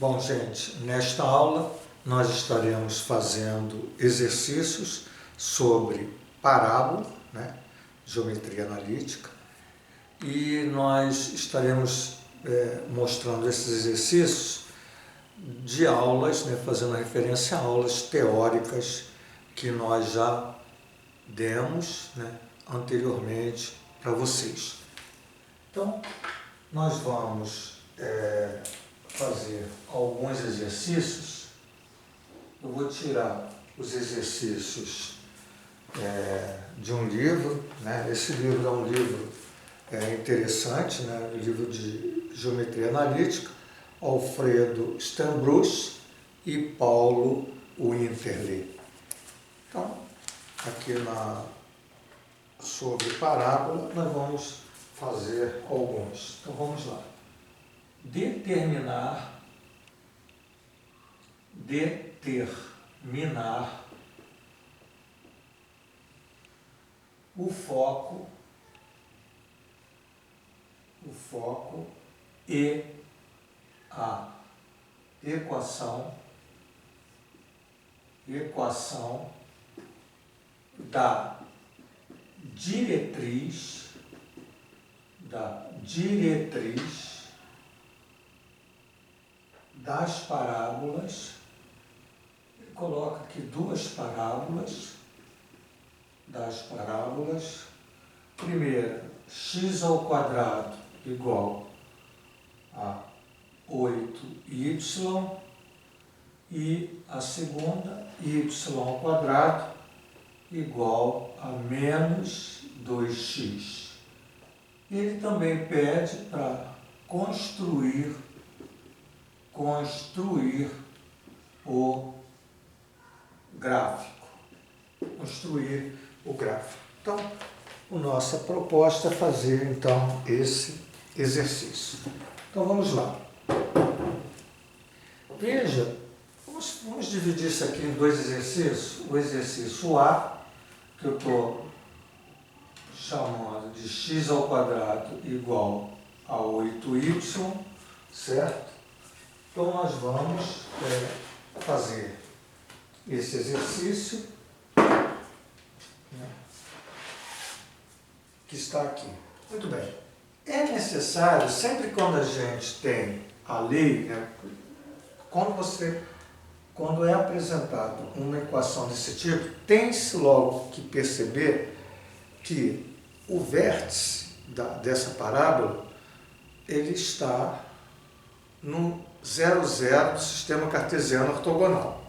Bom, gente, nesta aula nós estaremos fazendo exercícios sobre parábola, né, geometria analítica, e nós estaremos mostrando esses exercícios de aulas, né, fazendo referência a aulas teóricas que nós já demos, né, anteriormente para vocês. Então, nós vamos fazer alguns exercícios. Eu vou tirar os exercícios de um livro, né? Esse livro é um livro interessante, né? Um livro de geometria analítica, Alfredo Steinbruch e Paulo Winterle. Então, aqui sobre parábola, nós vamos fazer alguns. Então, vamos lá. Determinar o foco e a equação da diretriz das parábolas. Ele coloca aqui duas parábolas das parábolas. Primeira, x² igual a 8y, e a segunda, y² igual a menos 2x. Ele também pede para construir o gráfico. Então, a nossa proposta é fazer, então, esse exercício. Então, vamos lá. Veja, vamos dividir isso aqui em dois exercícios. O exercício A, que eu estou chamando de x² igual a 8y, certo? Então, nós vamos fazer esse exercício, né, que está aqui. Muito bem. É necessário, sempre quando a gente tem a lei, né, quando é apresentado uma equação desse tipo, tem-se logo que perceber que o vértice dessa parábola ele está no 0, 0 do sistema cartesiano ortogonal.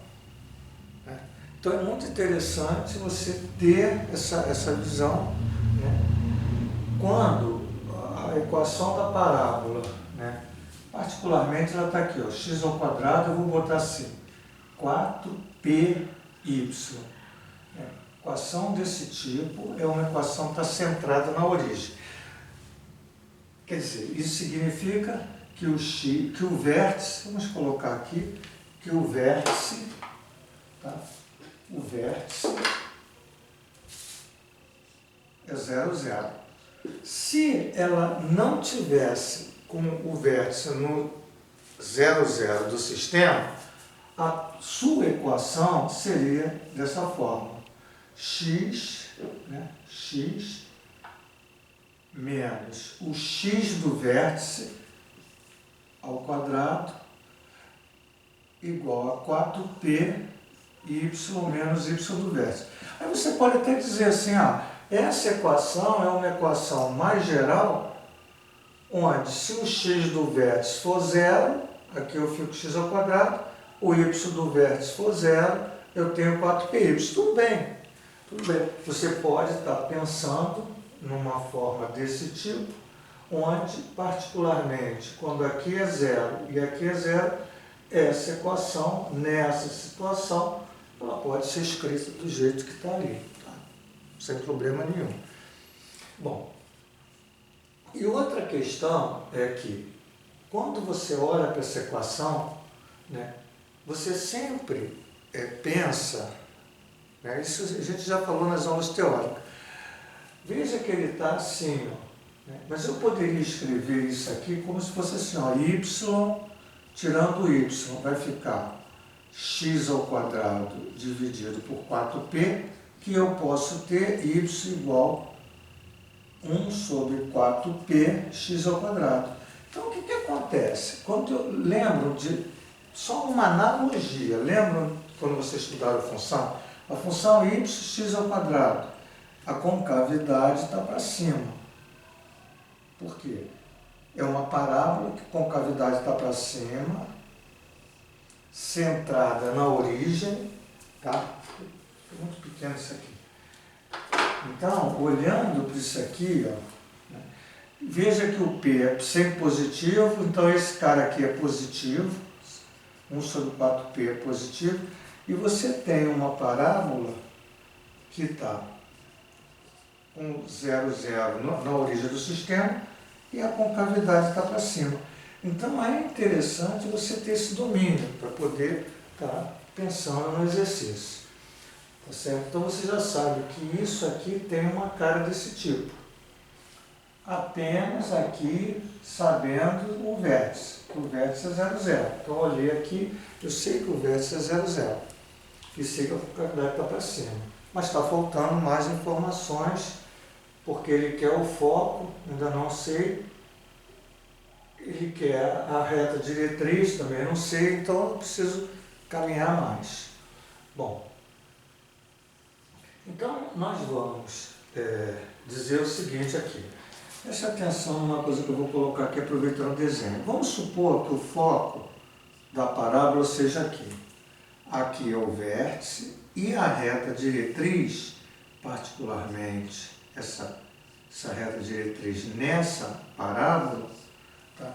Então é muito interessante você ter essa visão, né? Quando a equação da parábola, né, particularmente ela está aqui, ó, x², eu vou botar assim, 4py. Equação desse tipo é uma equação que está centrada na origem. Quer dizer, isso significa que o vértice, vamos colocar aqui, que o vértice, tá? O vértice é 0, 0. Se ela não tivesse com o vértice no 0, 0 do sistema, a sua equação seria dessa forma. X, né, x menos o x do vértice ao quadrado igual a 4py menos y do vértice. Aí você pode até dizer assim, essa equação é uma equação mais geral, onde se o x do vértice for 0, aqui eu fico x², o y do vértice for 0, eu tenho 4py. Tudo bem. Você pode estar pensando numa forma desse tipo, onde, particularmente, quando aqui é 0 e aqui é 0, essa equação, nessa situação, ela pode ser escrita do jeito que está ali, tá? Sem problema nenhum. Bom, e outra questão é que, quando você olha para essa equação, né, você sempre pensa, né, isso a gente já falou nas aulas teóricas, veja que ele está assim, ó, né, mas eu poderia escrever isso aqui como se fosse assim, ó, y tirando o y, vai ficar x ao quadrado dividido por 4p, que eu posso ter y igual 1 sobre 4p x ao quadrado. Então, o que acontece? Quando eu lembro de, só uma analogia, lembram quando vocês estudaram a função y x ao quadrado, a concavidade está para cima. Por quê? É uma parábola que a concavidade está para cima, centrada na origem, tá? É muito pequeno isso aqui. Então, olhando para isso aqui, ó, né, veja que o P é sempre positivo, então esse cara aqui é positivo, 1 sobre 4P é positivo, e você tem uma parábola que está com 0, 0 na origem do sistema e a concavidade está para cima. Então é interessante você ter esse domínio para poder estar pensando no exercício. Tá certo? Então você já sabe que isso aqui tem uma cara desse tipo. Apenas aqui sabendo o vértice. Que o vértice é 0, 0. Então eu olhei aqui, eu sei que o vértice é 0, 0. E sei que a concavidade está para cima. Mas está faltando mais informações, porque ele quer o foco, ainda não sei. Ele quer a reta diretriz, também não sei, então eu preciso caminhar mais. Bom, então nós vamos dizer o seguinte aqui. Preste atenção numa coisa que eu vou colocar aqui, aproveitando o desenho. Vamos supor que o foco da parábola seja aqui. Aqui é o vértice e a reta diretriz, particularmente essa reta diretriz nessa parábola, tá?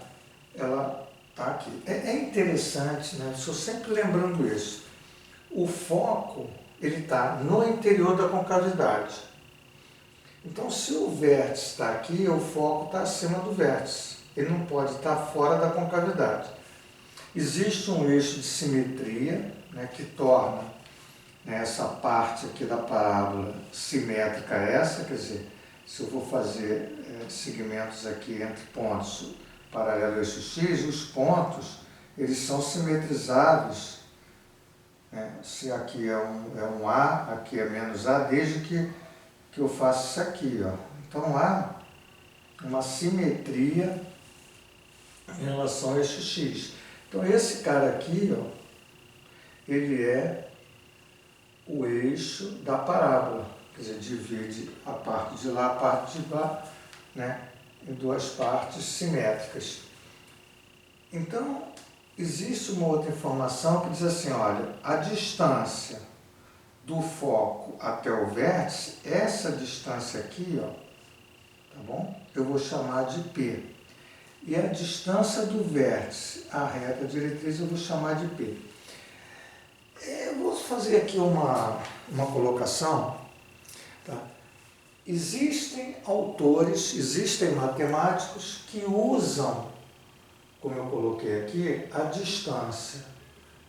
Ela está aqui. É interessante, né? Estou sempre lembrando isso. O foco, ele está no interior da concavidade. Então, se o vértice está aqui, o foco está acima do vértice. Ele não pode estar fora da concavidade. Existe um eixo de simetria, né, que torna, né, essa parte aqui da parábola simétrica a essa, quer dizer, se eu vou fazer segmentos aqui entre pontos paralelo ao eixo x, os pontos, eles são simetrizáveis, né? Se aqui é um A, aqui é menos A, desde que eu faça isso aqui, ó. Então há uma simetria em relação ao eixo x. Então esse cara aqui, ó, ele é o eixo da parábola, quer dizer, divide a parte de lá, a parte de lá, né, em duas partes simétricas. Então, existe uma outra informação que diz assim, olha, a distância do foco até o vértice, essa distância aqui, ó, tá bom? Eu vou chamar de P. E a distância do vértice à reta diretriz eu vou chamar de P. Eu vou fazer aqui uma colocação, tá? Existem autores, existem matemáticos que usam, como eu coloquei aqui, a distância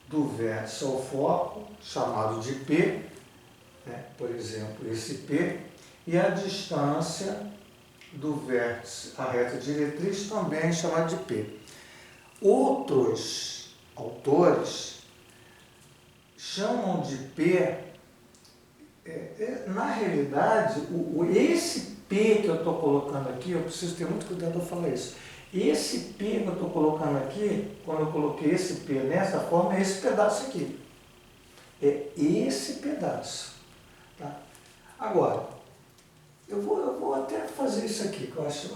do vértice ao foco, chamado de P, né? Por exemplo, esse P, e a distância do vértice à reta diretriz também chamada de P. Outros autores chamam de P, na realidade, esse P que eu estou colocando aqui, eu preciso ter muito cuidado ao falar isso. Esse P que eu estou colocando aqui, quando eu coloquei esse P nessa forma, é esse pedaço aqui. É esse pedaço. Tá? Agora, eu vou até fazer isso aqui, que eu acho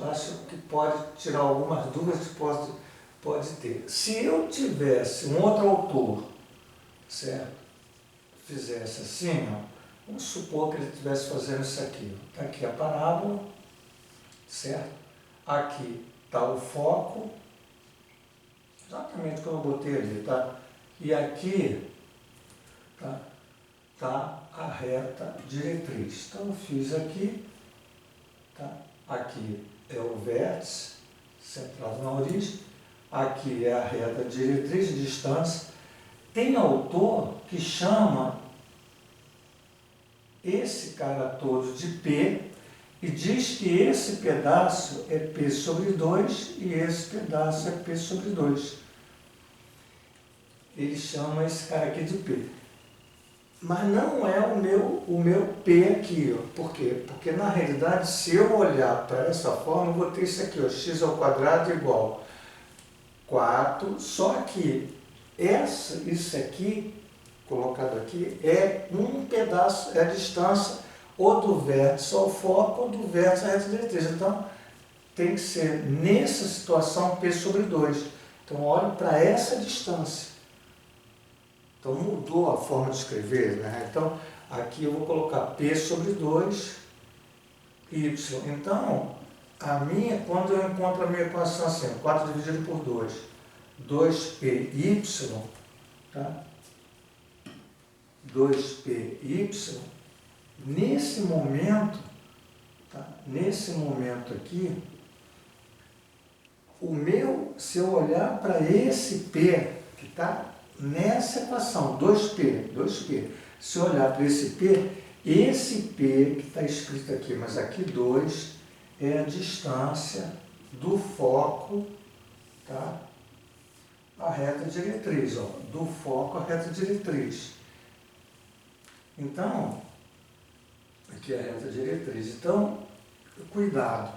que pode tirar algumas dúvidas que pode ter. Se eu tivesse um outro autor, certo? Fizesse assim, ó, vamos supor que ele estivesse fazendo isso aqui. Está aqui a parábola, certo? Aqui está o foco, exatamente como eu botei ali, tá? E aqui tá a reta diretriz. Então eu fiz aqui, tá? Aqui é o vértice, centrado na origem, aqui é a reta diretriz, distância. Tem autor que chama esse cara todo de P e diz que esse pedaço é P sobre 2 e esse pedaço é P sobre 2. ele chama esse cara aqui de P. Mas não é o meu P aqui, ó. Por quê? Porque na realidade, se eu olhar para essa forma, eu vou ter isso aqui, ó, x ao quadrado igual 4, só que isso aqui, colocado aqui, é um pedaço, é a distância ou do vértice ao foco ou do vértice à reta diretriz. Então, tem que ser, nessa situação, P sobre 2. Então, olhe para essa distância. Então, mudou a forma de escrever, né? Então, aqui eu vou colocar P sobre 2, Y. Então, quando eu encontro a minha equação assim, 4 dividido por 2, 2PY, tá? 2PY, nesse momento, tá? Nesse momento aqui, se eu olhar para esse P, que está nessa equação, 2P, se eu olhar para esse P que está escrito aqui, mas aqui 2, é a distância do foco, tá? A reta diretriz, ó, do foco à reta diretriz. Então, aqui é a reta diretriz. Então, cuidado.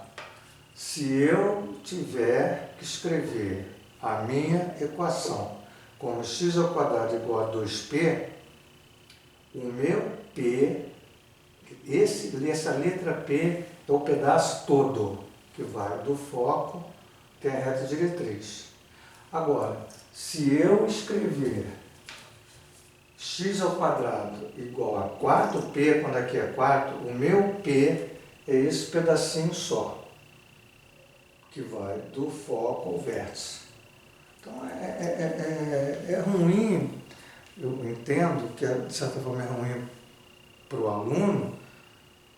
Se eu tiver que escrever a minha equação como x ao quadrado igual a 2p, o meu p, essa letra P é o pedaço todo, que vai do foco até a reta diretriz. Agora, se eu escrever x ao quadrado igual a 4p, quando aqui é 4, o meu p é esse pedacinho só, que vai do foco ao vértice. Então, é ruim, eu entendo que, de certa forma, é ruim para o aluno,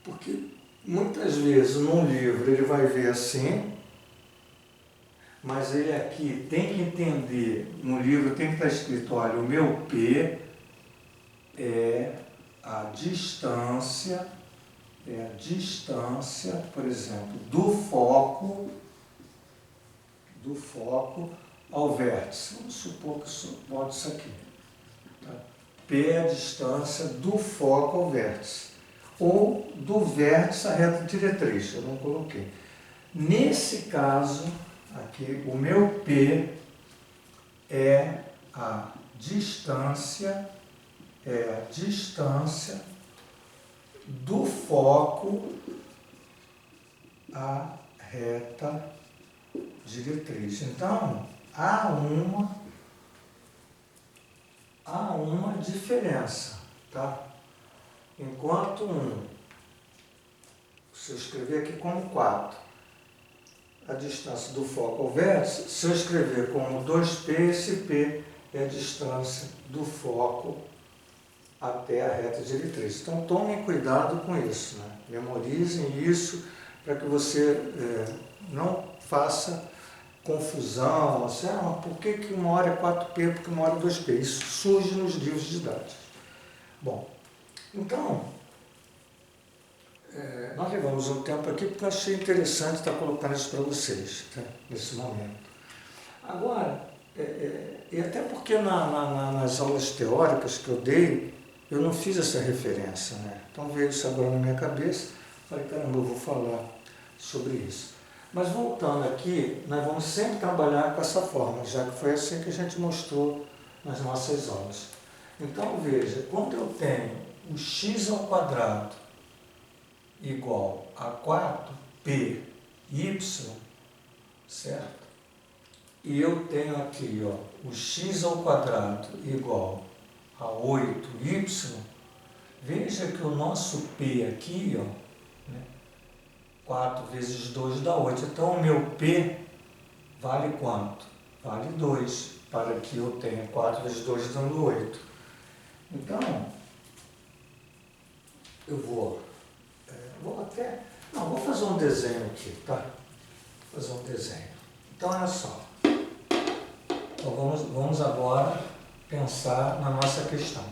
porque muitas vezes no livro ele vai ver assim, mas ele aqui tem que entender, no livro tem que estar escrito, olha, o meu P é a distância, por exemplo, do foco ao vértice. Vamos supor que eu boto isso aqui. Tá? P é a distância do foco ao vértice, ou do vértice à reta diretriz, eu não coloquei. Nesse caso, aqui, o meu P é a distância do foco à reta diretriz. Então, há uma diferença, tá? Enquanto se eu escrever aqui como 4, a distância do foco ao vértice, se eu escrever como 2P, esse P é a distância do foco até a reta diretriz. Então, tomem cuidado com isso, né? Memorizem isso para que você não faça confusão, assim, mas por que uma hora é 4P, porque uma hora é 2P? Isso surge nos livros didáticos. Bom, então, nós levamos um tempo aqui porque eu achei interessante estar colocando isso para vocês, tá? Nesse momento. Agora, e até porque nas aulas teóricas que eu dei, eu não fiz essa referência, né? Então veio isso agora na minha cabeça, falei, caramba, eu vou falar sobre isso. Mas voltando aqui, nós vamos sempre trabalhar com essa forma, já que foi assim que a gente mostrou nas nossas aulas. Então veja, quando eu tenho o x ao quadrado igual a 4py, certo? E eu tenho aqui, ó, o x ao quadrado igual a 8y, veja que o nosso p aqui, ó, né, 4 vezes 2 dá 8. Então, o meu p vale quanto? Vale 2, para que eu tenha 4 vezes 2 dando 8. Então, eu vou fazer um desenho aqui, tá? Vou fazer um desenho. Então, olha só. Então, vamos agora pensar na nossa questão.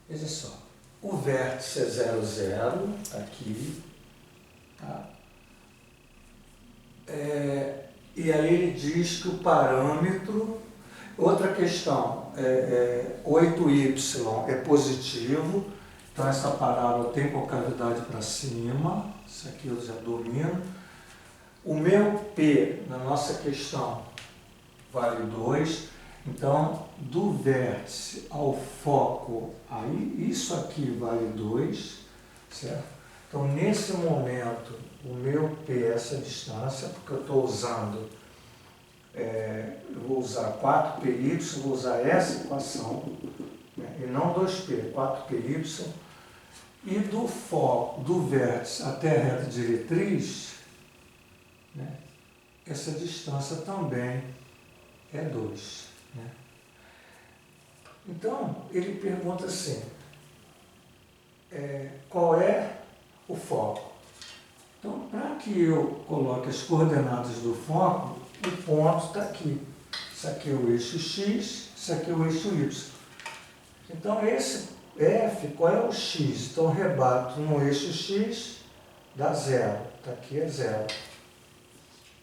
Veja só. O vértice é 0, 0, aqui. Tá? E aí ele diz que o parâmetro Outra questão, 8y é positivo, então essa parábola tem concavidade para cima, isso aqui eu já domino. O meu P, na nossa questão, vale 2, então do vértice ao foco, aí isso aqui vale 2, certo? Então nesse momento, o meu P, essa distância, porque eu estou usando, eu vou usar 4py, vou usar essa equação, né, e não 2p, 4py, e do foco, do vértice até a reta diretriz, né, essa distância também é 2. Né? Então, ele pergunta assim, qual é o foco? Então, para que eu coloque as coordenadas do foco, o ponto está aqui. Isso aqui é o eixo X, isso aqui é o eixo Y. Então, esse F, qual é o X? Então, eu rebato no eixo X, dá 0. Está aqui é 0.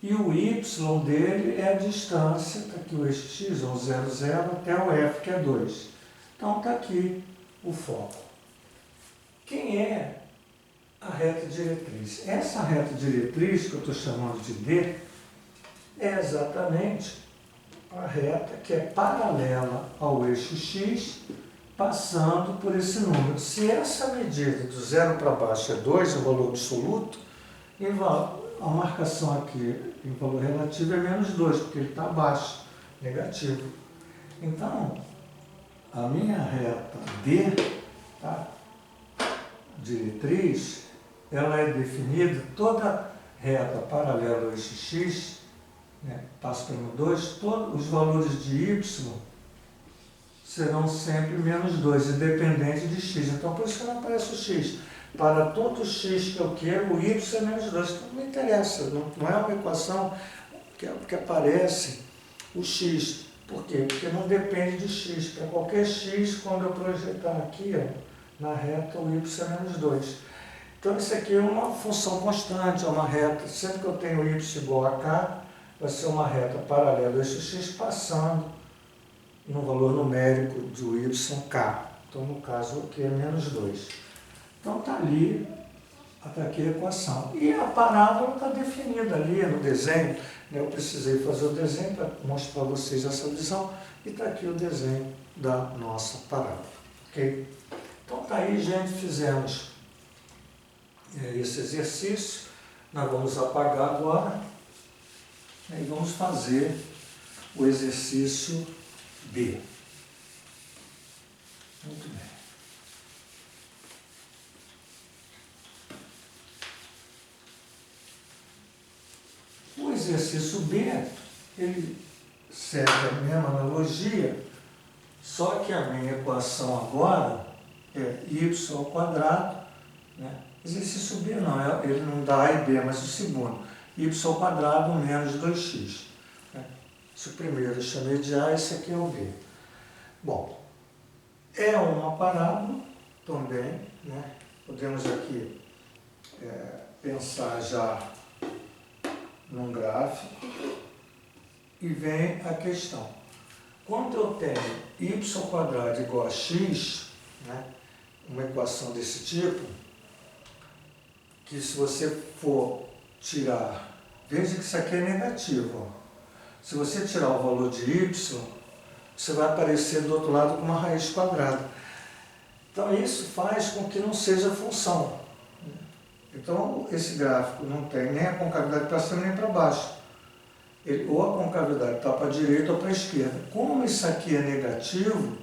E o Y dele é a distância, está aqui o eixo X, ou 0, 0, até o F, que é 2. Então, está aqui o foco. Quem é a reta diretriz? Essa reta diretriz, que eu estou chamando de D, é exatamente a reta que é paralela ao eixo X, passando por esse número. Se essa medida do 0 para baixo é 2, o valor absoluto, a marcação aqui em valor relativo é menos 2, porque ele está abaixo, negativo. Então, a minha reta D, tá, diretriz, ela é definida, toda reta paralela ao eixo X, né, passa pelo 2, todos os valores de Y serão sempre menos 2, independente de X. Então, por isso que não aparece o X. Para todo X que eu quero, o Y é menos 2. Então, não interessa, não é uma equação que aparece o X. Por quê? Porque não depende de X. Para qualquer X, quando eu projetar aqui, ó, na reta, o Y é menos 2. Então, isso aqui é uma função constante, é uma reta. Sempre que eu tenho Y igual a K, vai ser uma reta paralela ao eixo X, passando no valor numérico do YK. Então, no caso, aqui é menos 2. Então, está ali, até aqui a equação. E a parábola está definida ali no desenho. Né? Eu precisei fazer o desenho para mostrar para vocês essa visão. E está aqui o desenho da nossa parábola. Ok? Então, está aí, gente, fizemos esse exercício. Nós vamos apagar agora. E vamos fazer o exercício B. Muito bem. O exercício B, ele segue a mesma analogia, só que a minha equação agora é y ao quadrado, né? Exercício B não, ele não dá A e B, mas o segundo, y ao quadrado menos 2x. Né? Esse primeiro eu chamei de A, esse aqui é o B. Bom, é uma parábola também, né? Podemos aqui pensar já num gráfico, e vem a questão. Quando eu tenho y ao quadrado igual a x, né, uma equação desse tipo, que se você for tirar, veja que isso aqui é negativo. Ó. Se você tirar o valor de y, você vai aparecer do outro lado com uma raiz quadrada. Então isso faz com que não seja função. Então, esse gráfico não tem nem a concavidade para cima nem para baixo. Ou a concavidade está para a direita ou para a esquerda. Como isso aqui é negativo,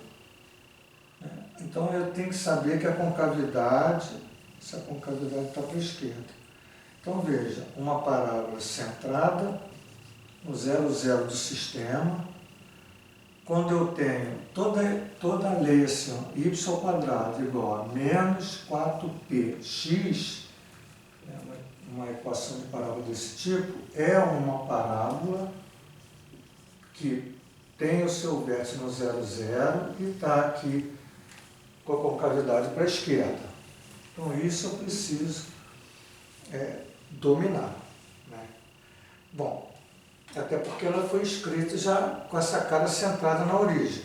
né, então eu tenho que saber que a concavidade, essa concavidade está para a esquerda. Então, veja, uma parábola centrada no 0, 0 do sistema. Quando eu tenho toda a lei assim, y ao quadrado igual a menos 4px, uma equação de parábola desse tipo, é uma parábola que tem o seu vértice no 0, 0 e está aqui com a concavidade para a esquerda. Então, isso eu preciso dominar. Né? Bom, Até porque ela foi escrita já com essa cara centrada na origem.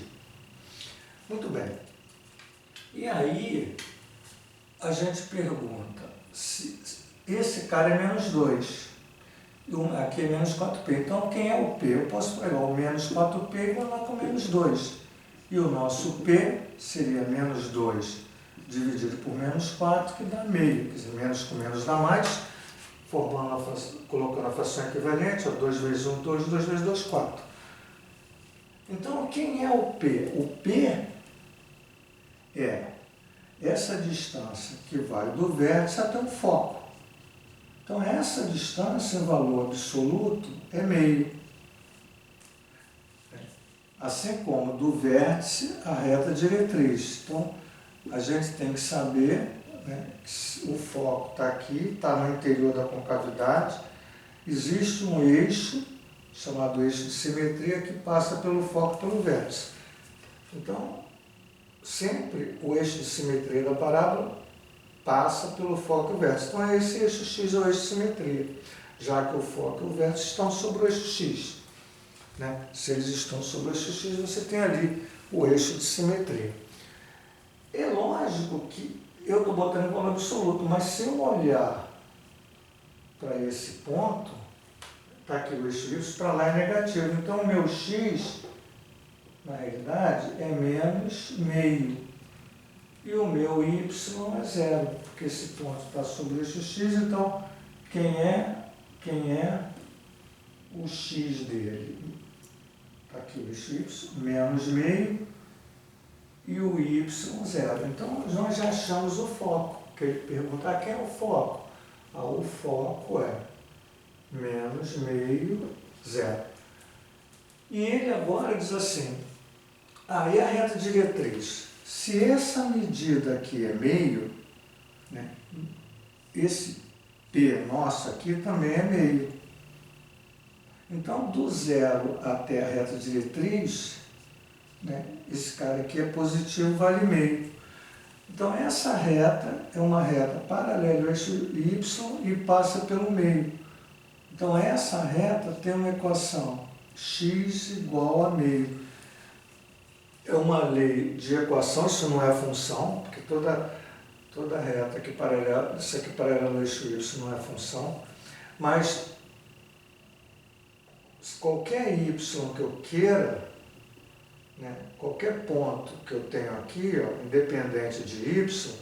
Muito bem. E aí, a gente pergunta, se esse cara é menos 2, aqui é menos 4p. Então, quem é o p? Eu posso pegar o menos 4p e igualar com menos 2. E o nosso p seria menos 2 dividido por menos 4, que dá meio. Quer dizer, menos com menos dá mais, colocando a fração equivalente, 2 vezes 1, 2, 2 vezes 2, 4. Então, quem é o p? O p é essa distância que vai do vértice até o foco. Então, essa distância em valor absoluto é meio. Assim como do vértice à reta diretriz. Então, a gente tem que saber, né, que o foco está aqui, está no interior da concavidade. Existe um eixo, chamado eixo de simetria, que passa pelo foco e pelo vértice. Então, sempre o eixo de simetria da parábola passa pelo foco e o vértice. Então, esse eixo x é o eixo de simetria, já que o foco e o vértice estão sobre o eixo x. Né? Se eles estão sobre o eixo x, você tem ali o eixo de simetria. É lógico que eu estou botando em valor absoluto, mas se eu olhar para esse ponto, está aqui o eixo y, para lá é negativo. Então, o meu x, na realidade, é menos meio. E o meu y é zero, porque esse ponto está sobre o eixo x, então quem é o x dele? Está aqui o eixo y, menos meio, e o y zero. Então nós já achamos o foco, porque ele pergunta, quem é o foco? O foco é menos meio, zero. E ele agora diz assim, e a reta diretriz? Se essa medida aqui é meio, né, esse P nosso aqui também é meio. Então, do zero até a reta diretriz, né, esse cara aqui é positivo, vale meio. Então, essa reta é uma reta paralela ao eixo Y e passa pelo meio. Então, essa reta tem uma equação x igual a meio. É uma lei de equação, isso não é função, porque toda reta que paralela, isso aqui paralela ao eixo y não é função, mas qualquer y que eu queira, né, qualquer ponto que eu tenho aqui, independente de y,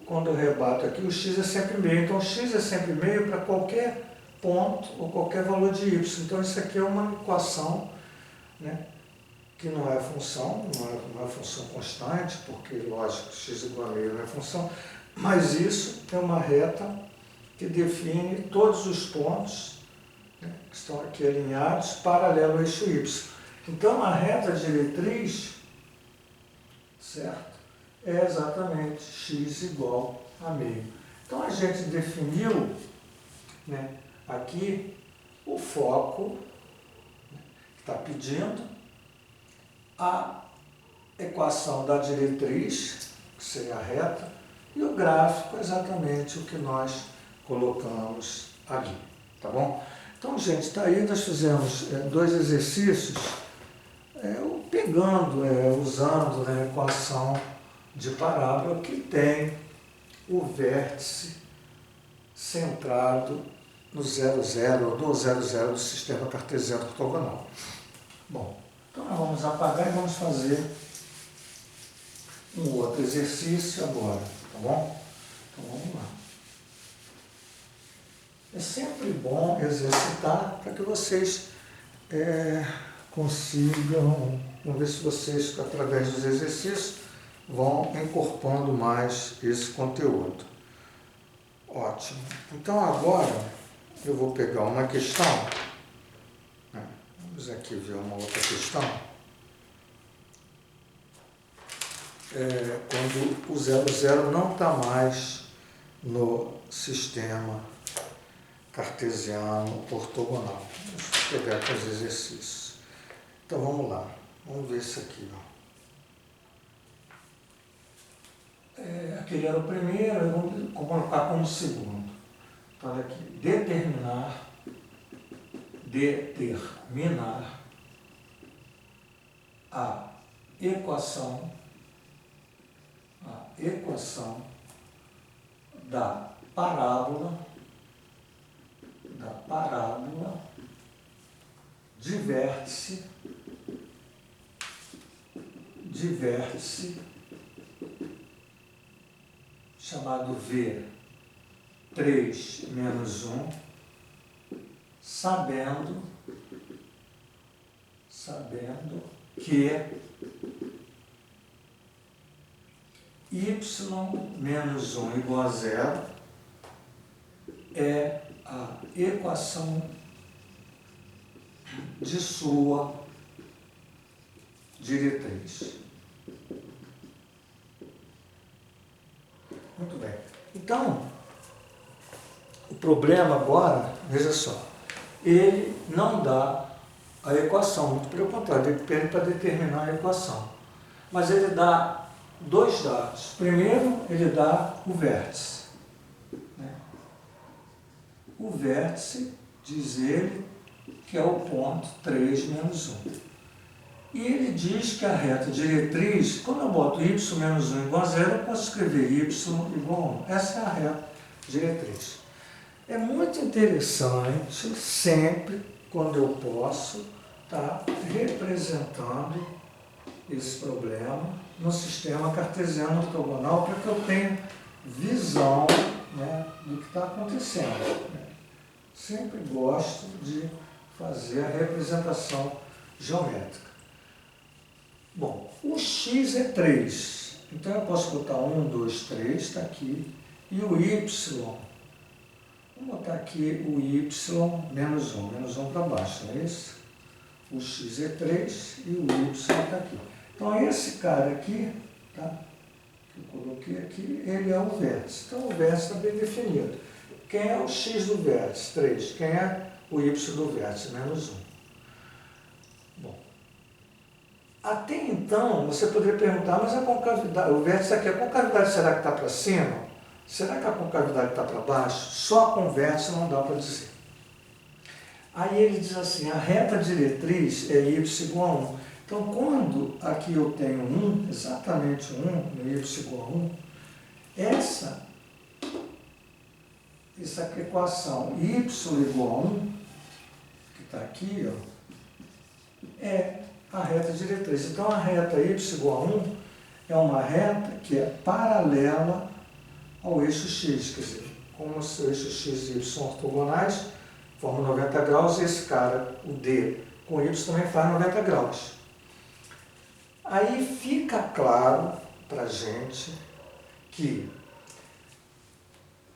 quando eu rebato aqui, o x é sempre meio. Então, o x é sempre meio para qualquer ponto ou qualquer valor de y. Então, isso aqui é uma equação, né, que não é função, não é função constante, porque, lógico, x igual a meio não é função, mas isso é uma reta que define todos os pontos, né, que estão aqui alinhados paralelo ao eixo y. Então, a reta diretriz, certo, é exatamente x igual a meio. Então, a gente definiu, né, aqui o foco, né, que está pedindo, a equação da diretriz, que seria a reta, e o gráfico, exatamente o que nós colocamos aqui, tá bom? Então, gente, está aí, nós fizemos 2 exercícios, usando, né, a equação de parábola que tem o vértice centrado no 0, 0, ou no 0, 0 do sistema cartesiano ortogonal. Bom, então nós vamos apagar e vamos fazer um outro exercício agora, tá bom? Então vamos lá. É sempre bom exercitar para que vocês consigam, vamos ver se vocês, através dos exercícios, vão incorporando mais esse conteúdo. Ótimo. Então agora eu vou pegar uma questão, né? Vamos aqui ver uma outra questão. Quando o 0, 0 não está mais no sistema cartesiano ortogonal. Deixa eu pegar aqui os exercícios. Então vamos lá, vamos ver isso aqui. Aquele era o primeiro, eu vou colocar como segundo. Então, olha aqui, determinar determinar a equação da parábola de vértice chamado V3 menos 1, sabendo que y menos 1 igual a zero é a equação de sua diretriz. Muito bem. Então, o problema agora, veja só, ele não dá a equação, muito pelo contrário, depende para determinar a equação. Mas ele dá dois dados. Primeiro, ele dá o vértice. O vértice, diz ele, que é o ponto 3 menos 1. E ele diz que a reta diretriz, quando eu boto y menos 1 igual a zero, eu posso escrever y igual a 1. Essa é a reta diretriz. É muito interessante, sempre, quando eu posso, estar representando esse problema no sistema cartesiano ortogonal para que eu tenha visão, do que está acontecendo. Sempre gosto de fazer a representação geométrica. Bom, o x é 3, então eu posso botar 1, 2, 3, está aqui, e o y, vamos botar aqui o y menos 1 para baixo, não é isso? O x é 3 e o y está aqui. Então esse cara aqui, tá? Que eu coloquei aqui, ele é o vértice. Então o vértice está bem definido. Quem é o x do vértice? 3. Quem é o y do vértice? Menos 1. Bom, até então você poderia perguntar, mas a concavidade, o vértice aqui, a concavidade será que está para cima? Será que a concavidade está para baixo? Só com vértice não dá para dizer. Aí ele diz assim, a reta diretriz é y igual a 1. Então, quando aqui eu tenho 1, exatamente 1, no y igual a 1, essa equação y igual a 1, que está aqui, é a reta diretriz. Então, a reta y igual a 1 é uma reta que é paralela ao eixo x, quer dizer, como os eixos x e y são ortogonais, formam 90 graus, e esse cara, o D, com y também faz 90 graus. Aí fica claro para a gente que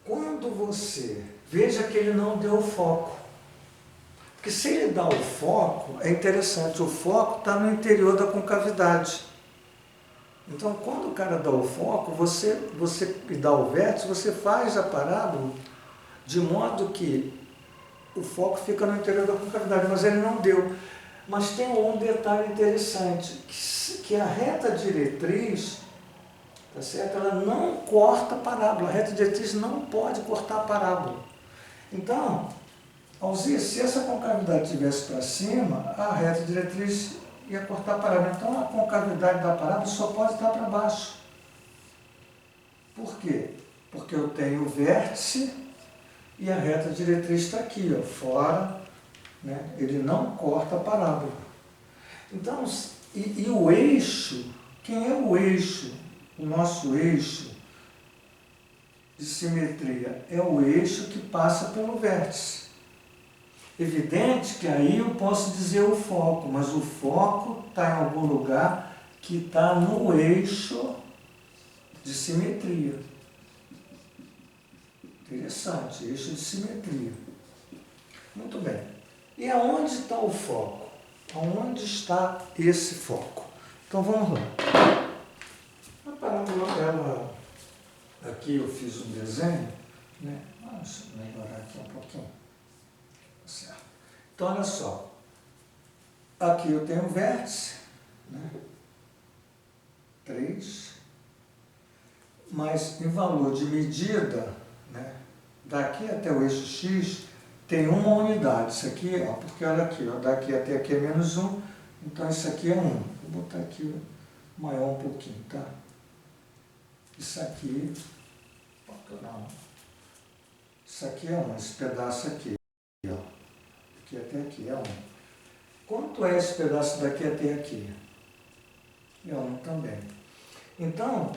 quando você... Veja que ele não deu o foco. Porque se ele dá o foco, é interessante, o foco está no interior da concavidade. Então, quando o cara dá o foco, você dá o vértice, você faz a parábola de modo que o foco fica no interior da concavidade, mas ele não deu. Mas tem um detalhe interessante, que a reta diretriz, tá certo? Ela não corta a parábola, a reta diretriz não pode cortar a parábola. Então, se essa concavidade estivesse para cima, a reta diretriz ia cortar a parábola. Então, a concavidade da parábola só pode estar para baixo. Por quê? Porque eu tenho o vértice e a reta diretriz está aqui, fora, ele não corta a parábola. Então, e o eixo, quem é o eixo? O nosso eixo de simetria é o eixo que passa pelo vértice. Evidente que aí eu posso dizer o foco, mas o foco está em algum lugar que está no eixo de simetria. Interessante, eixo de simetria. Muito bem. E aonde está o foco? Aonde está esse foco? Então vamos lá. A parábola, ela, aqui eu fiz um desenho, Deixa eu melhorar aqui um pouquinho. Certo. Então olha só. Aqui eu tenho um vértice, 3, mas em valor de medida, daqui até o eixo x, tem uma unidade. Isso aqui, ó, porque olha aqui, ó, daqui até aqui é menos 1, então isso aqui é 1. Vou botar aqui maior um pouquinho, tá? Isso aqui, não, isso aqui é 1, esse pedaço aqui, ó, aqui até aqui é 1. Quanto é esse pedaço daqui até aqui? É 1 também. Então,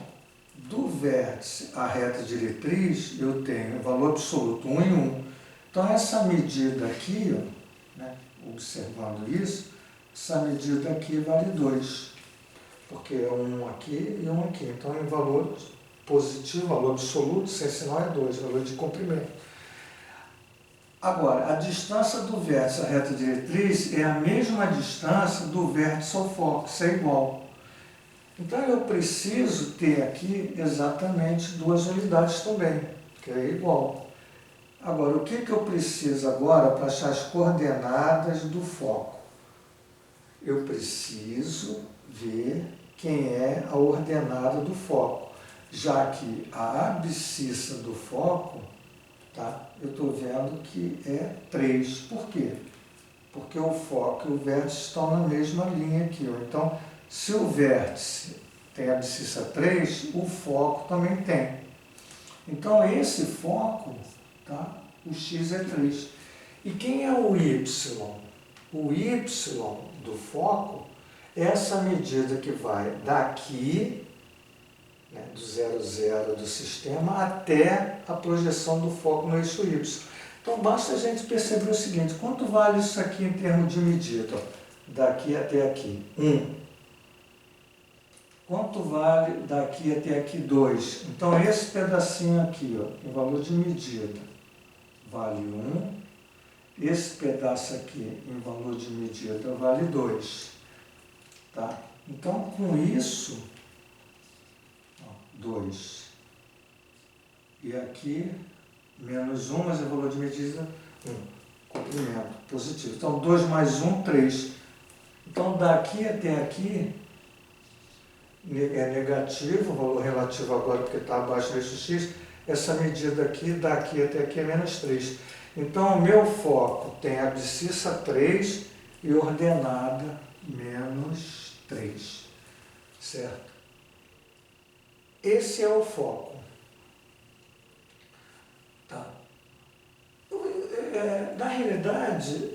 do vértice à reta diretriz, eu tenho o valor absoluto 1 em 1. Então, essa medida aqui, ó, né, observando isso, essa medida aqui vale 2, porque é 1 aqui e 1 aqui. Então, em valor positivo, valor absoluto, sem sinal é 2, valor de comprimento. Agora, a distância do vértice à reta diretriz é a mesma distância do vértice ao foco, isso é igual. Então, eu preciso ter aqui exatamente 2 unidades também, que é igual. Agora, o que eu preciso agora para achar as coordenadas do foco? Eu preciso ver quem é a ordenada do foco, já que a abscissa do foco, tá, eu estou vendo que é 3. Por quê? Porque o foco e o vértice estão na mesma linha aqui, ó. Então, se o vértice tem abscissa 3, o foco também tem. Então, esse foco, tá, o x é 3. E quem é o y? O y do foco é essa medida que vai daqui, né, do 0, 0 do sistema, até a projeção do foco no eixo y. Então, basta a gente perceber o seguinte: quanto vale isso aqui em termos de medida? Daqui até aqui, 1. Quanto vale daqui até aqui? 2. Então, esse pedacinho aqui, ó, em valor de medida, vale 1. Esse pedaço aqui, em valor de medida, vale 2. Tá? Então, com isso, 2. E aqui, menos 1, mas em valor de medida, 1. Comprimento positivo. Então, 2 mais 1, 3. Então, daqui até aqui é negativo, o valor relativo agora, porque está abaixo do eixo x. Essa medida aqui, daqui até aqui, é menos 3. Então, o meu foco tem abscissa 3 e ordenada menos 3. Certo? Esse é o foco. Tá? Na realidade,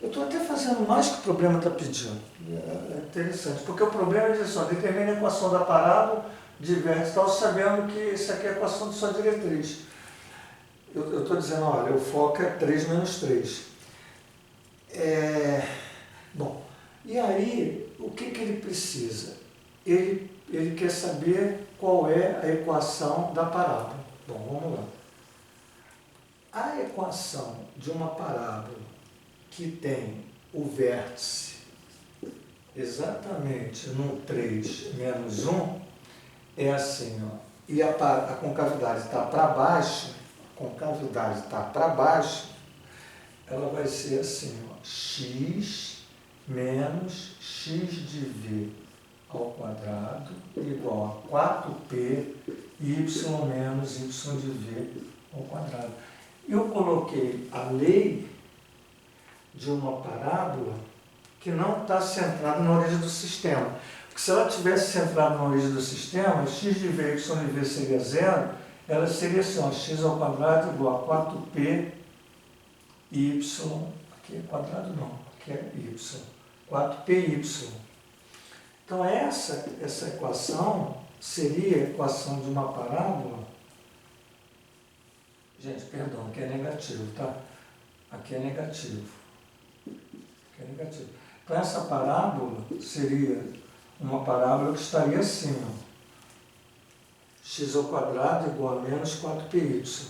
eu estou até fazendo mais que o problema está pedindo. É interessante, porque o problema é dizer só, determina a equação da parábola de vértice, tal, sabendo que isso aqui é a equação de sua diretriz. Eu estou dizendo, olha, o foco é 3 menos 3. Bom, e aí, o que ele precisa? Ele quer saber qual é a equação da parábola. Bom, vamos lá. A equação de uma parábola que tem o vértice exatamente no 3 menos 1 é assim, ó, e a concavidade está para baixo, ela vai ser assim, ó, x menos x de v ao quadrado igual a 4p y menos y de v ao quadrado. Eu coloquei a lei de uma parábola que não está centrada na origem do sistema. Porque se ela tivesse centrada na origem do sistema, x de v e y de v seria 0, ela seria assim, ó, x ao quadrado igual a 4p y, aqui é quadrado não, aqui é y, 4py. Então essa equação seria a equação de uma parábola. Gente, perdão, aqui é negativo, tá? Aqui é negativo. Aqui é negativo. Então essa parábola seria uma parábola que estaria assim, ó, x ao quadrado igual a menos 4py.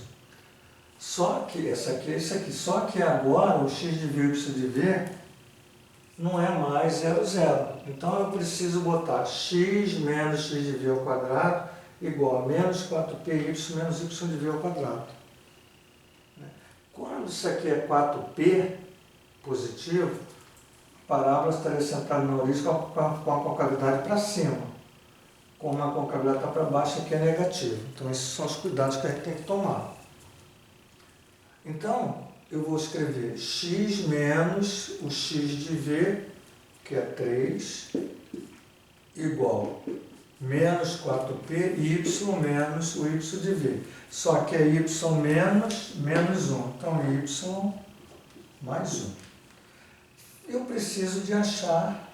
Só que, essa aqui é isso aqui, só que agora o x de v e o y de v não é mais 0, 0. Então eu preciso botar x menos x de v ao quadrado igual a menos 4py menos y de v ao quadrado. Quando isso aqui é 4p positivo, a parábola estaria centrada na origem com a concavidade para cima. Como a concavidade está para baixo, aqui é negativo. Então esses são os cuidados que a gente tem que tomar. Então, eu vou escrever x menos o x de v, que é 3, igual menos 4p, y menos o y de v. Só que é y menos 1. Então, y mais 1. Eu preciso de achar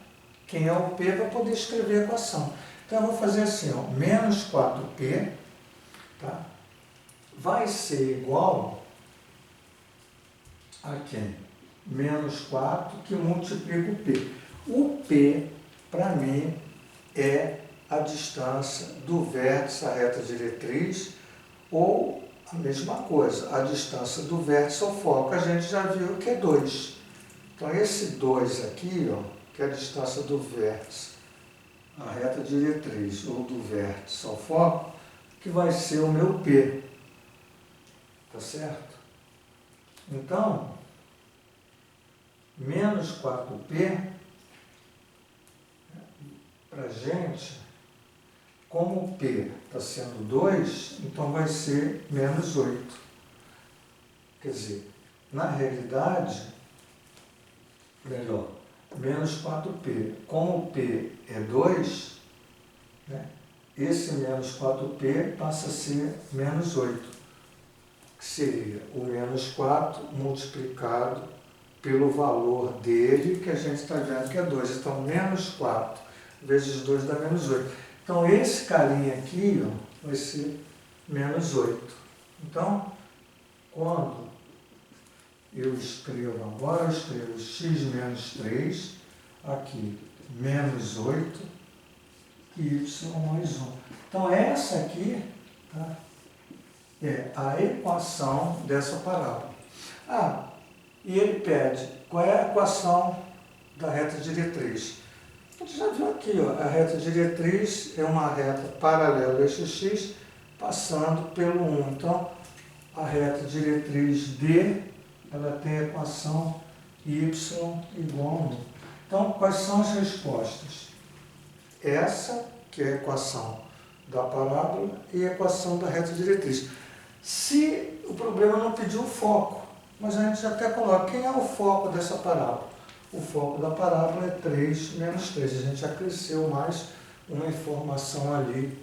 quem é o p para poder escrever a equação. Então, eu vou fazer assim, ó, menos 4p, tá? Vai ser igual a quem? Menos 4 que multiplica o p. O p, para mim, é a distância do vértice à reta diretriz, ou a mesma coisa, a distância do vértice ao foco. A gente já viu que é 2. Então, esse 2 aqui, ó, que é a distância do vértice à reta diretriz, ou do vértice ao foco, que vai ser o meu P. Tá certo? Então, menos 4P, para a gente, como o P está sendo 2, então vai ser menos 8. Quer dizer, na realidade, melhor, menos 4P. Como o P é 2, né, esse menos 4P passa a ser menos 8, que seria o menos 4 multiplicado pelo valor dele, que a gente está vendo que é 2. Então, menos 4 vezes 2 dá menos 8. Então, esse carinha aqui, ó, vai ser menos 8. Então, quando eu escrevo agora, eu escrevo x menos 3, aqui, menos 8, e y mais 1. Então, essa aqui, tá, é a equação dessa parábola. Ah, e ele pede qual é a equação da reta diretriz. A gente já viu aqui, ó, a reta diretriz é uma reta paralela ao eixo x, passando pelo 1. Então, a reta diretriz D, ela tem a equação y igual a 1. Então, quais são as respostas? Essa, que é a equação da parábola, e a equação da reta diretriz. Se o problema não pediu o foco, mas a gente até coloca, quem é o foco dessa parábola? O foco da parábola é 3 menos 3. A gente acresceu mais uma informação ali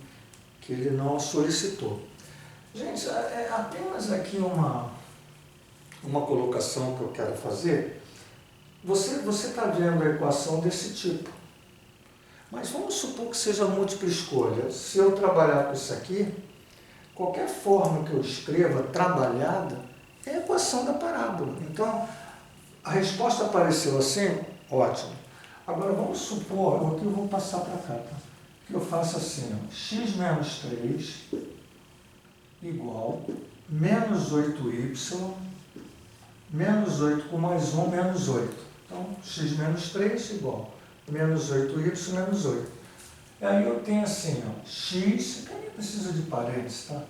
que ele não solicitou. Gente, é apenas aqui uma colocação que eu quero fazer. Você está vendo a equação desse tipo. Mas vamos supor que seja múltipla escolha. Se eu trabalhar com isso aqui, qualquer forma que eu escreva trabalhada é a equação da parábola. Então, a resposta apareceu assim, ótimo. Agora vamos supor, aqui eu vou passar para cá, tá? Que eu faço assim, ó, x menos 3 igual menos 8y, menos 8 com mais 1, menos 8. Então, x menos 3 igual menos 8y menos 8. E aí eu tenho assim, ó, x, que nem precisa de parênteses, tá?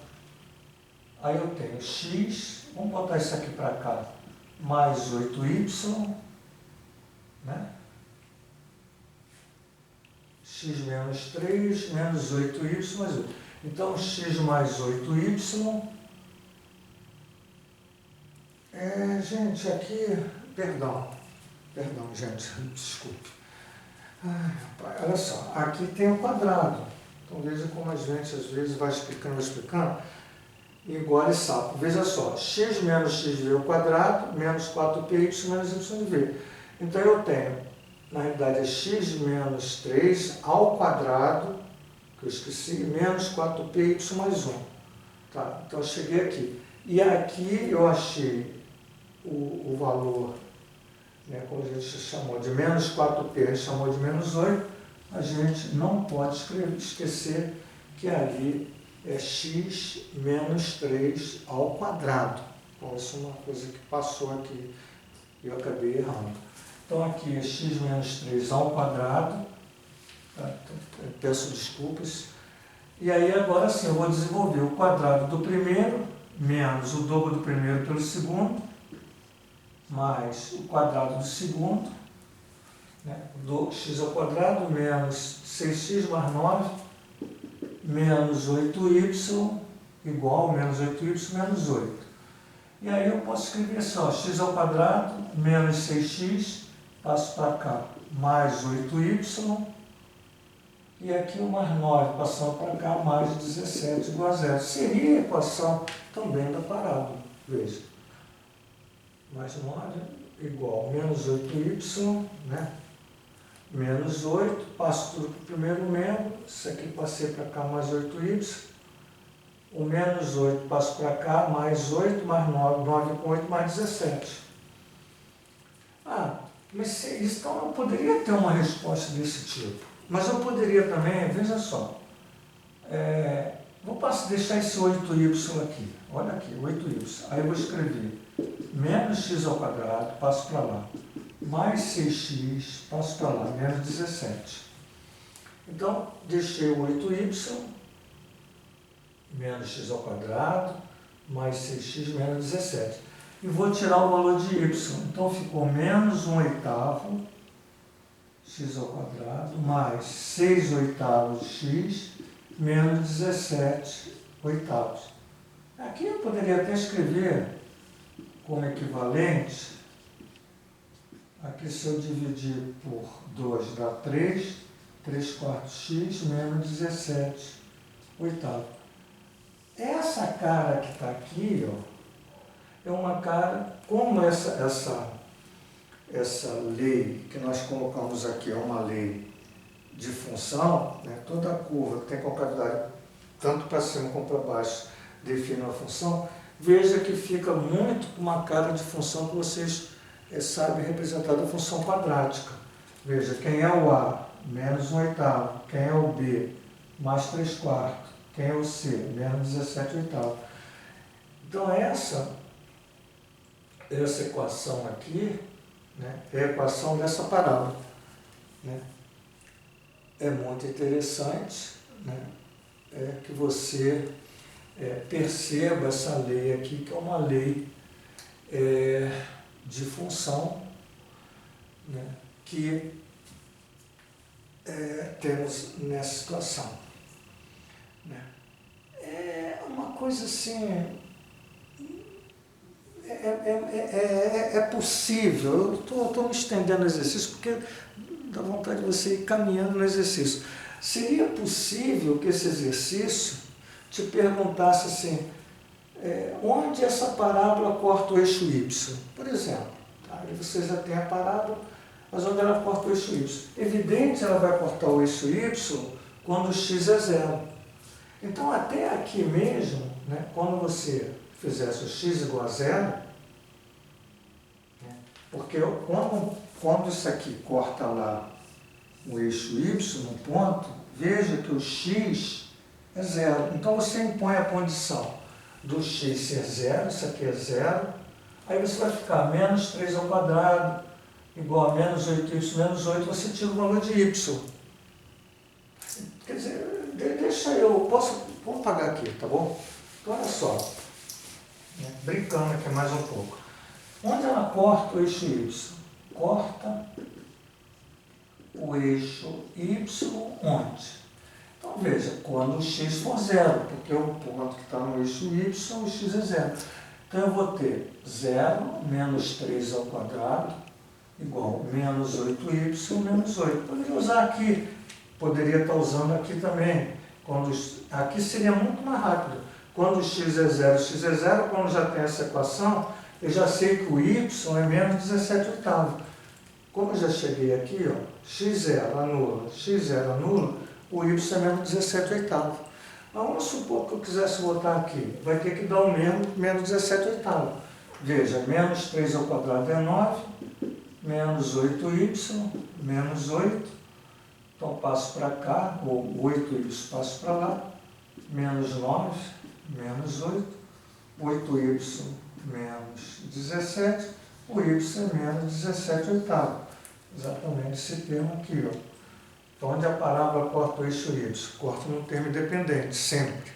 Aí eu tenho x, vamos botar isso aqui para cá, mais 8y, né? X menos 3, menos 8y mais 8. Então, x mais 8y, gente, aqui, perdão, gente, desculpe. Ai, rapaz, olha só, aqui tem o quadrado. Então, veja como a gente, às vezes, vai explicando, igual e sapo. Veja só, x menos xv ao quadrado, menos 4py menos y de v. Então, eu tenho, na realidade, é x menos 3 ao quadrado, que eu esqueci, menos 4py mais 1. Tá? Então, eu cheguei aqui. E aqui eu achei o valor, né, como a gente chamou de menos 4p, a gente chamou de menos 8, a gente não pode esquecer que ali é x menos 3 ao quadrado. Então, isso é uma coisa que passou aqui e eu acabei errando. Então, aqui é x menos 3 ao quadrado. Tá? Então, eu peço desculpas. E aí, agora sim, eu vou desenvolver o quadrado do primeiro, menos o dobro do primeiro pelo segundo, mais o quadrado do segundo, né? Do x ao quadrado, menos 6x mais 9, menos 8y, igual menos 8y menos 8. E aí eu posso escrever assim, ó, x ao quadrado menos 6x, passo para cá, mais 8y, e aqui o mais 9 passando para cá, mais 17 igual a zero. Seria a equação também da parábola, veja. Mais 9 igual a menos 8y, né? Menos 8, passo tudo para o primeiro membro, isso aqui passei para cá, mais 8y. O menos 8 passo para cá, mais 8, mais 9, 9 com 8, mais 17. Ah, mas isso, então eu poderia ter uma resposta desse tipo. Mas eu poderia também, veja só, vou deixar esse 8y aqui, olha aqui, 8y. Aí eu vou escrever menos x ao quadrado, passo para lá, mais 6x, passo para lá, menos 17. Então, deixei o 8y, menos x ao quadrado, mais 6x, menos 17. E vou tirar o valor de y. Então, ficou menos 1/8 x ao quadrado, mais 6/8 x, menos 17/8. Aqui eu poderia até escrever como equivalente. Aqui, se eu dividir por 2, dá 3/4 x, menos 17/8. Essa cara que está aqui, ó, é uma cara, como essa lei que nós colocamos aqui é uma lei de função, né? Toda curva que tem concavidade tanto para cima como para baixo define uma função, veja que fica muito com uma cara de função que vocês sabem representar da função quadrática. Veja, quem é o A? Menos 1/8. Quem é o B? Mais 3/4. Quem é o C? Menos 17/8. Então, essa equação aqui, né, é a equação dessa parábola. Né? É muito interessante, né, que você perceba essa lei aqui, que é uma lei de função, né, que temos nessa situação. Né? É uma coisa assim, é possível, eu estou me estendendo no exercício porque dá vontade de você ir caminhando no exercício. Seria possível que esse exercício te perguntasse assim, onde essa parábola corta o eixo y? Por exemplo, tá? Aí você já tem a parábola, mas onde ela corta o eixo y? Evidente, ela vai cortar o eixo y quando o x é zero. Então, até aqui mesmo, né, quando você fizesse o x igual a zero, né, porque quando isso aqui corta lá o eixo y no ponto, veja que o x é zero. Então, você impõe a condição do x ser zero, isso aqui é zero, aí você vai ficar menos 3 ao quadrado, igual a menos 8y menos 8, você tira o valor de y. Quer dizer, deixa vamos pagar aqui, tá bom? Então, olha só, né, brincando aqui mais um pouco. Onde ela corta o eixo y? Corta o eixo y onde? Então, veja, quando o x for zero, porque o ponto que está no eixo y, o x é zero. Então, eu vou ter 0 menos 3 ao quadrado igual menos 8y menos 8. Poderia usar aqui, poderia estar usando aqui também. Aqui seria muito mais rápido. Quando o x é zero, quando já tem essa equação, eu já sei que o y é menos 17/8. Como eu já cheguei aqui, ó, x0 anula, o y é menos 17/8. Mas vamos supor que eu quisesse botar aqui, vai ter que dar o menos 17/8. Veja, menos 3 ao quadrado é 9, menos 8y, menos 8. Então, passo para cá, ou 8y passo para lá, menos 9, menos 8, 8y menos 17, o y é menos 17/8. Exatamente esse termo aqui, ó. Então, onde a parábola corta o eixo y? Corta no termo independente, sempre.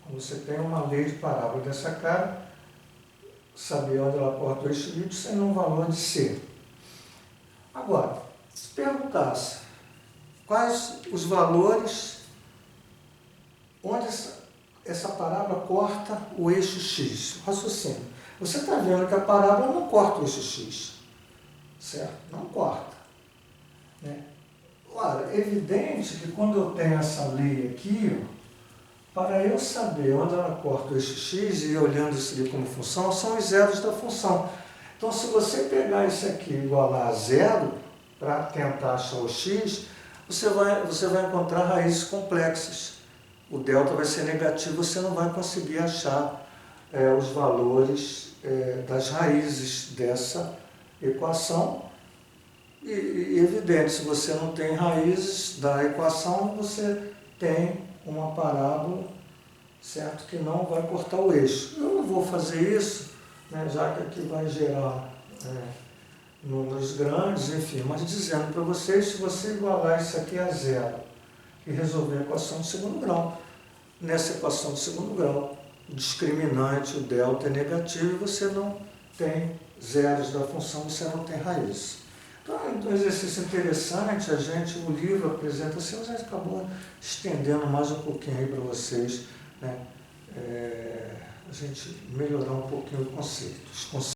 Quando você tem uma lei de parábola dessa cara, saber onde ela corta o eixo y é num valor de c. Agora, se quais os valores onde essa parábola corta o eixo X. Raciocínio. Você está vendo que a parábola não corta o eixo X. Certo? Não corta. Né? Ora, é evidente que quando eu tenho essa lei aqui, para eu saber onde ela corta o eixo X e ir olhando isso aqui como função, são os zeros da função. Então, se você pegar isso aqui e igualar a zero, para tentar achar o X, você vai encontrar raízes complexas. O delta vai ser negativo, você não vai conseguir achar os valores das raízes dessa equação. E evidente, se você não tem raízes da equação, você tem uma parábola, certo, que não vai cortar o eixo. Eu não vou fazer isso, né, já que aqui vai gerar números grandes, enfim, mas dizendo para vocês, se você igualar isso aqui a zero e resolver a equação de segundo grau, nessa equação de segundo grau, o discriminante, o delta é negativo e você não tem zeros da função, você não tem raiz. Então é um exercício interessante, o livro apresenta assim, mas a gente acabou estendendo mais um pouquinho aí para vocês, né? A gente melhorar um pouquinho os conceitos.